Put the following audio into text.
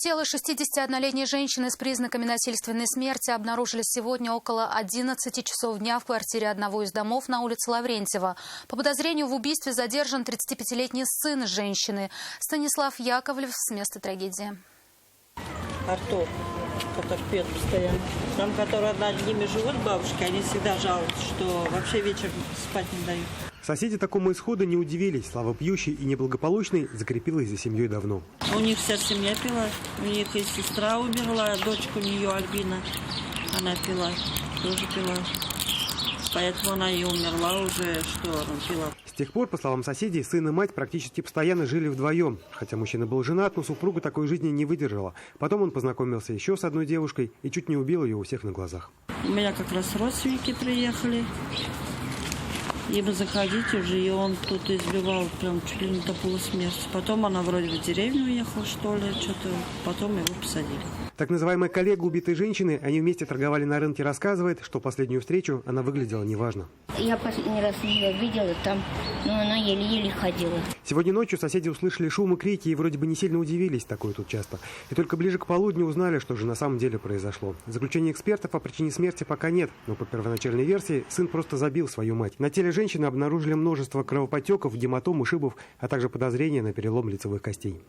Тело 61-летней женщины с признаками насильственной смерти обнаружили сегодня около 11 часов дня в квартире одного из домов на улице Лаврентьева. По подозрению в убийстве задержан 35-летний сын женщины. Станислав Яковлев с места трагедии. Артур, который пьет постоянно. Там, которые над ними живут, бабушки, они всегда жалуются, что вообще вечером спать не дают. Соседи такому исходу не удивились. Слава пьющей и неблагополучной закрепилась за семьей давно. У них вся семья пила. У них и сестра умерла, дочка у нее Альбина. Она пила, тоже пила. Поэтому она и умерла уже, что она пила. С тех пор, по словам соседей, сын и мать практически постоянно жили вдвоем. Хотя мужчина был женат, но супруга такой жизни не выдержала. Потом он познакомился еще с одной девушкой и чуть не убил ее у всех на глазах. У меня как раз родственники приехали. Им заходить уже, и он тут избивал прям чуть ли не до полусмерти. Потом она вроде в деревню уехала, что ли, что-то. Потом его посадили. Так называемая коллега убитой женщины, они вместе торговали на рынке, рассказывает, что последнюю встречу она выглядела неважно. Я последний раз ее видела там, но она еле-еле ходила. Сегодня ночью соседи услышали шум и крики и вроде бы не сильно удивились, такое тут часто. И только ближе к полудню узнали, что же на самом деле произошло. Заключения экспертов о причине смерти пока нет, но по первоначальной версии сын просто забил свою мать. На теле женщины обнаружили множество кровоподтеков, гематом, ушибов, а также подозрения на перелом лицевых костей.